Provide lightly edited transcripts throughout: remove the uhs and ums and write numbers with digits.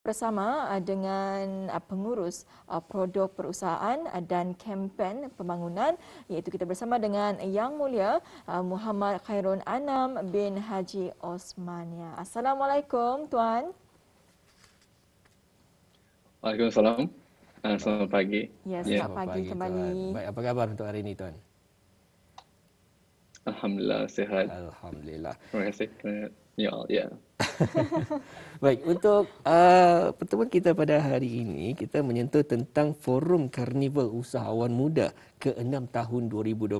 Bersama dengan pengurus produk perusahaan dan kempen pembangunan, iaitu kita bersama dengan Yang Mulia Muhammad Khairun Anam bin Haji Osmania. Assalamualaikum Tuan. Waalaikumsalam. Selamat pagi. Ya, Ya, selamat pagi kembali. Tuan. Baik, apa khabar untuk hari ini Tuan? Alhamdulillah sihat. Alhamdulillah. Terima kasih. Ya. Baik, untuk pertemuan kita pada hari ini, kita menyentuh tentang Forum Karnival Usahawan Muda ke-6 tahun 2021.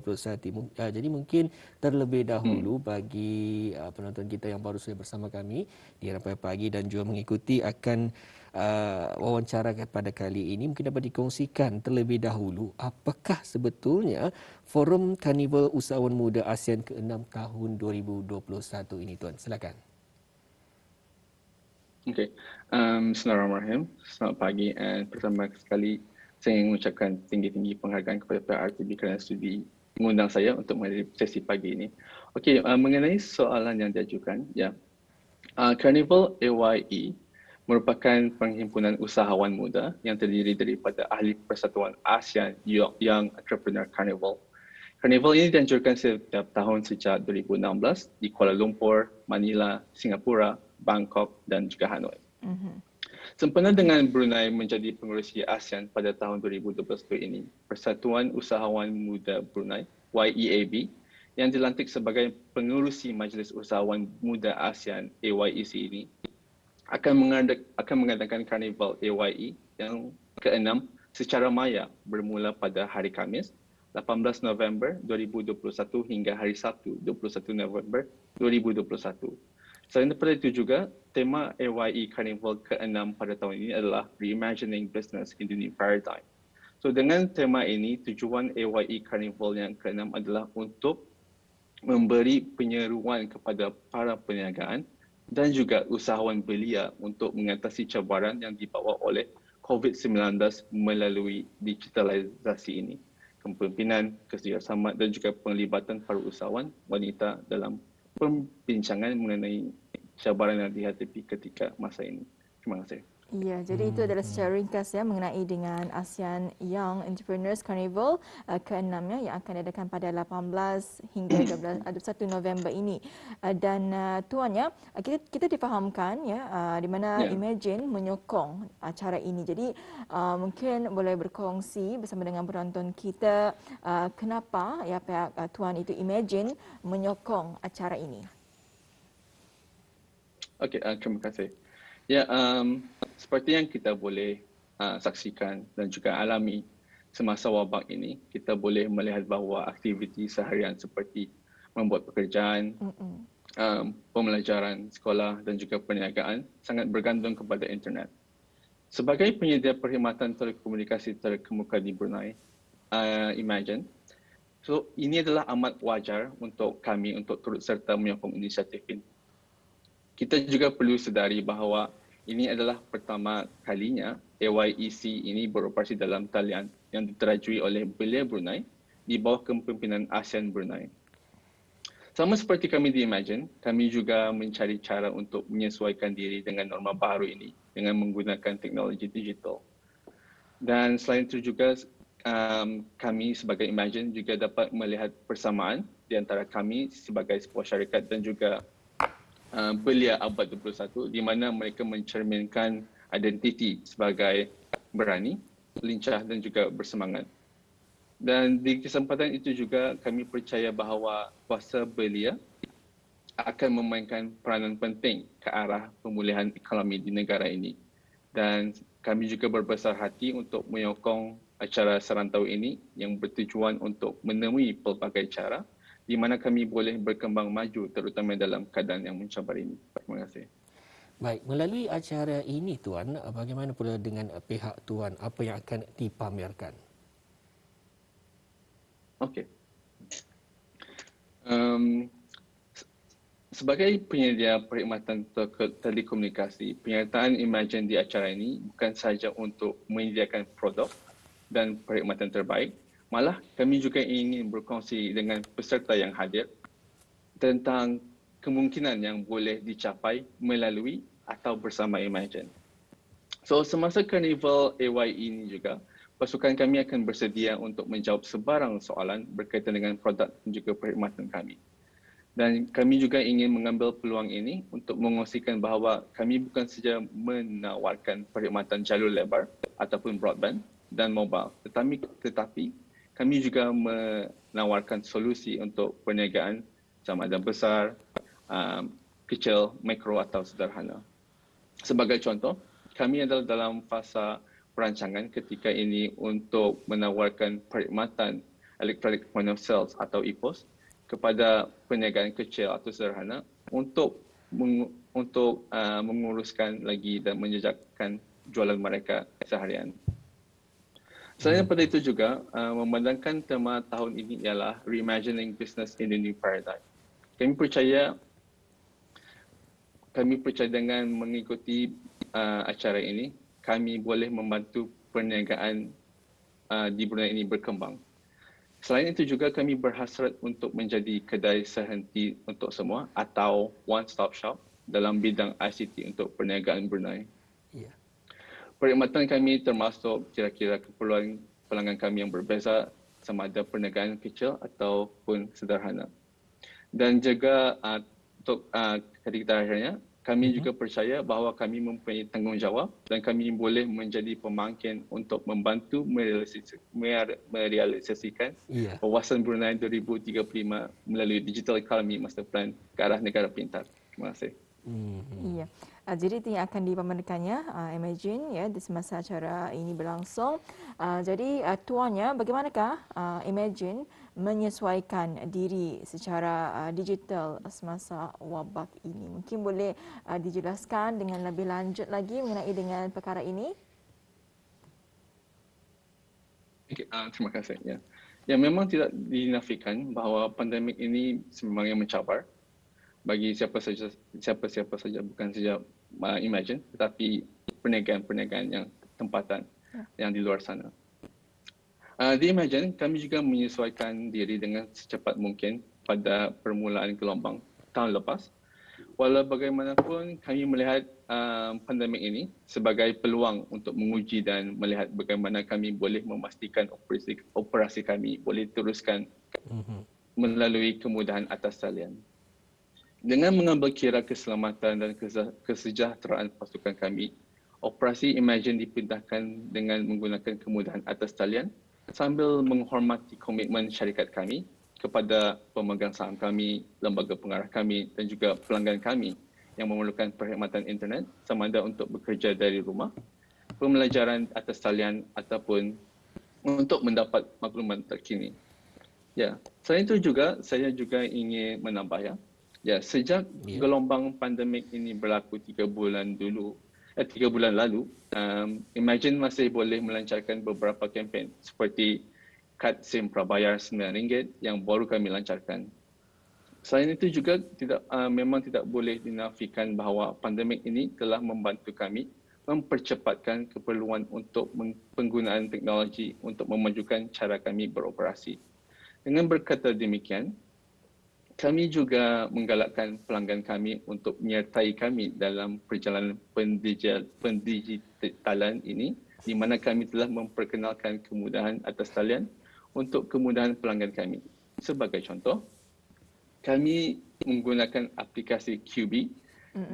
Jadi mungkin terlebih dahulu bagi penonton kita yang baru saja bersama kami di Rampai Pagi dan juga mengikuti akan wawancara pada kali ini, mungkin dapat dikongsikan terlebih dahulu apakah sebetulnya Forum Karnival Usahawan Muda ASEAN ke-6 tahun 2021 ini Tuan. Silakan. Okey. Bismillahirrahmanirrahim. Selamat pagi dan pertama sekali saya ingin mengucapkan tinggi-tinggi penghargaan kepada PRTB kerana sudi mengundang saya untuk menghadiri sesi pagi ini. Okey, mengenai soalan yang diajukan, ya. Carnival AYE merupakan perhimpunan usahawan muda yang terdiri daripada ahli Persatuan ASEAN Young Entrepreneur Carnival. Carnival ini dianjurkan setiap tahun sejak 2016 di Kuala Lumpur, Manila, Singapura, Bangkok dan juga Hanoi. Sempena dengan Brunei menjadi pengerusi ASEAN pada tahun 2022 ini, Persatuan Usahawan Muda Brunei, YEAB, yang dilantik sebagai pengerusi Majlis Usahawan Muda ASEAN AYEC ini akan mengadakan Karnival AYE yang ke-6 secara maya bermula pada hari Khamis 18 November 2021 hingga hari Sabtu 21 November 2021. Selain daripada itu juga, tema AYE Carnival ke-6 pada tahun ini adalah Reimagining Business in the New Paradigm. So dengan tema ini, tujuan AYE Carnival yang ke-6 adalah untuk memberi penyeruan kepada para perniagaan dan juga usahawan belia untuk mengatasi cabaran yang dibawa oleh COVID-19 melalui digitalisasi ini. Kepemimpinan, kerjasama dan juga penglibatan para usahawan wanita dalam perbincangan mengenai cabaran yang dihadapi ketika masa ini. Terima kasih. Ya, jadi itu adalah secara ringkas ya mengenai dengan ASEAN Young Entrepreneurs Carnival ke-6 ya, yang akan diadakan pada 18 hingga 21 November ini. Dan Tuan ya, kita difahamkan ya di mana Imagine menyokong acara ini. Jadi mungkin boleh berkongsi bersama dengan penonton kita kenapa ya pihak Tuan itu Imagine menyokong acara ini. Okey, terima kasih. Ya, seperti yang kita boleh saksikan dan juga alami semasa wabak ini, kita boleh melihat bahawa aktiviti seharian seperti membuat pekerjaan, pembelajaran sekolah dan juga perniagaan sangat bergantung kepada internet. Sebagai penyedia perkhidmatan telekomunikasi terkemuka di Brunei, Imagine, so ini adalah amat wajar untuk kami untuk turut serta menyokong inisiatif ini. Kita juga perlu sedari bahawa ini adalah pertama kalinya AYEC ini beroperasi dalam talian yang diterajui oleh Belia Brunei di bawah kepimpinan ASEAN Brunei. Sama seperti kami di Imagine, kami juga mencari cara untuk menyesuaikan diri dengan norma baru ini dengan menggunakan teknologi digital. Dan selain itu juga kami sebagai Imagine juga dapat melihat persamaan di antara kami sebagai sebuah syarikat dan juga Belia Abad 21 di mana mereka mencerminkan identiti sebagai berani, lincah dan juga bersemangat. Dan di kesempatan itu juga kami percaya bahawa kuasa belia akan memainkan peranan penting ke arah pemulihan ekonomi di negara ini. Dan kami juga berbesar hati untuk menyokong acara serantau ini yang bertujuan untuk menemui pelbagai cara di mana kami boleh berkembang maju terutama dalam keadaan yang mencabar ini. Terima kasih. Baik, melalui acara ini Tuan, bagaimana pula dengan pihak Tuan? Apa yang akan dipamerkan? Okey. Sebagai penyedia perkhidmatan telekomunikasi, penyertaan Imagine di acara ini bukan sahaja untuk menyediakan produk dan perkhidmatan terbaik, malah kami juga ingin berkongsi dengan peserta yang hadir tentang kemungkinan yang boleh dicapai melalui atau bersama Imagine. So semasa Carnival AYE ini juga, pasukan kami akan bersedia untuk menjawab sebarang soalan berkaitan dengan produk dan juga perkhidmatan kami. Dan kami juga ingin mengambil peluang ini untuk mengongsikan bahawa kami bukan saja menawarkan perkhidmatan jalur lebar ataupun broadband dan mobile, tetapi kami juga menawarkan solusi untuk perniagaan sama ada besar, kecil, mikro atau sederhana. Sebagai contoh, kami adalah dalam fasa perancangan ketika ini untuk menawarkan perkhidmatan Electronic Point of Sales atau EPOS kepada perniagaan kecil atau sederhana untuk menguruskan lagi dan menjejakkan jualan mereka seharian. Selain daripada itu juga, memandangkan tema tahun ini ialah Reimagining Business in the New Paradigm. Kami percaya dengan mengikuti acara ini, kami boleh membantu perniagaan di Brunei ini berkembang. Selain itu juga kami berhasrat untuk menjadi kedai sehenti untuk semua atau one-stop shop dalam bidang ICT untuk perniagaan Brunei. Ya. Perkhidmatan kami termasuk kira-kira keperluan pelanggan kami yang berbeza sama ada perniagaan kecil ataupun sederhana. Dan juga untuk ketika akhirnya, kami juga percaya bahawa kami mempunyai tanggungjawab dan kami boleh menjadi pemangkin untuk membantu merealisasikan wawasan Brunei 2035 melalui Digital Economy Master Plan ke arah negara pintar. Terima kasih. Ya. Jadi itu yang akan dipamerkannya Imagine ya di semasa acara ini berlangsung. Jadi tuannya bagaimanakah Imagine menyesuaikan diri secara digital semasa wabak ini? Mungkin boleh dijelaskan dengan lebih lanjut lagi mengenai dengan perkara ini? Okay, terima kasih. Ya, memang tidak dinafikan bahawa pandemik ini sebenarnya mencabar bagi siapa saja, bukan saja Imagine, tetapi perniagaan yang tempatan yang di luar sana. Di Imagine, kami juga menyesuaikan diri dengan secepat mungkin pada permulaan gelombang tahun lepas. Walau bagaimanapun, kami melihat pandemik ini sebagai peluang untuk menguji dan melihat bagaimana kami boleh memastikan operasi kami boleh teruskan melalui kemudahan atas talian. Dengan mengambil kira keselamatan dan kesejahteraan pasukan kami, operasi Imagine dipindahkan dengan menggunakan kemudahan atas talian sambil menghormati komitmen syarikat kami kepada pemegang saham kami, lembaga pengarah kami dan juga pelanggan kami yang memerlukan perkhidmatan internet sama ada untuk bekerja dari rumah, pembelajaran atas talian ataupun untuk mendapat maklumat terkini. Ya, selain itu juga saya juga ingin menambah ya, sejak gelombang pandemik ini berlaku 3 bulan lalu, Imagine masih boleh melancarkan beberapa kempen seperti kad SIM prabayar RM9 yang baru kami lancarkan. Selain itu juga memang tidak boleh dinafikan bahawa pandemik ini telah membantu kami mempercepatkan keperluan untuk penggunaan teknologi untuk memajukan cara kami beroperasi. Dengan berkata demikian, kami juga menggalakkan pelanggan kami untuk menyertai kami dalam perjalanan pendigitalan ini, di mana kami telah memperkenalkan kemudahan atas talian untuk kemudahan pelanggan kami. Sebagai contoh, kami menggunakan aplikasi QB,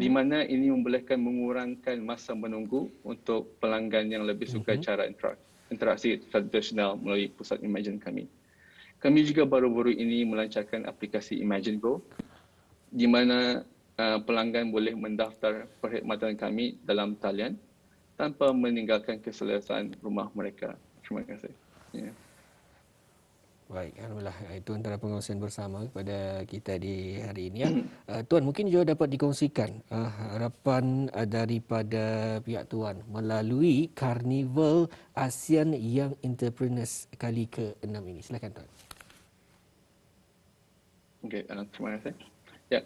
di mana ini membolehkan mengurangkan masa menunggu untuk pelanggan yang lebih suka cara interaksi tradisional melalui pusat Imagine kami. Kami juga baru-baru ini melancarkan aplikasi Imagine Go, di mana pelanggan boleh mendaftar perkhidmatan kami dalam talian tanpa meninggalkan keselesaan rumah mereka. Terima kasih. Baik, alhamdulillah. Itu antara pengongsian bersama kepada kita di hari ini. Tuan, mungkin juga dapat dikongsikan harapan daripada pihak Tuan melalui Carnival ASEAN Young Entrepreneurs kali ke-6 ini. Silakan Tuan. Okey, terima kasih. Ya,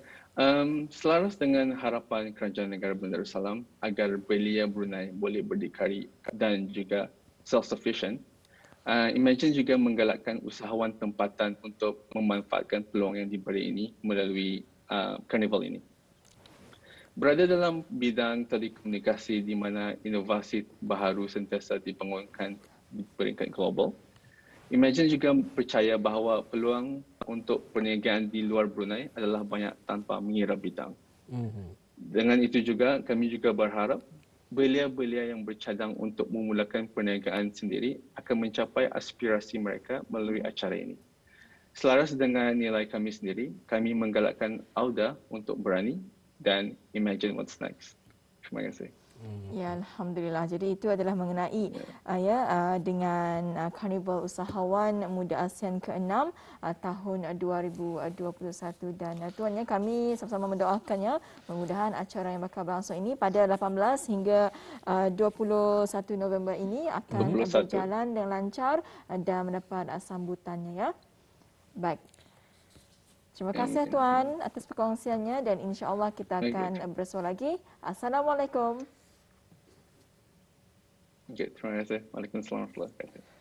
selaras dengan harapan Kerajaan Negara Brunei Darussalam agar belia Brunei boleh berdikari dan juga self-sufficient, Imagine juga menggalakkan usahawan tempatan untuk memanfaatkan peluang yang diberi ini melalui Carnival ini. Berada dalam bidang telekomunikasi di mana inovasi baharu sentiasa dibangunkan di peringkat global, Imagine juga percaya bahawa peluang untuk perniagaan di luar Brunei adalah banyak tanpa mengira bidang. Dengan itu juga, kami juga berharap belia-belia yang bercadang untuk memulakan perniagaan sendiri akan mencapai aspirasi mereka melalui acara ini. Selaras dengan nilai kami sendiri, kami menggalakkan Auda untuk berani dan imagine what's next. Terima kasih. Ya, Alhamdulillah. Jadi itu adalah mengenai dengan Karnival Usahawan Muda ASEAN ke-6 tahun 2021 dan tuannya kami sama-sama mendoakannya mudah-mudahan acara yang bakal berlangsung ini pada 18 hingga 21 November ini akan 21. berjalan dengan lancar dan mendapat sambutannya ya. Baik. Terima kasih Tuan atas perkongsiannya dan insya-Allah kita akan bersua lagi. Assalamualaikum. Okay, terima kasih. Waalaikumsalam warahmatullahi wabarakatuh.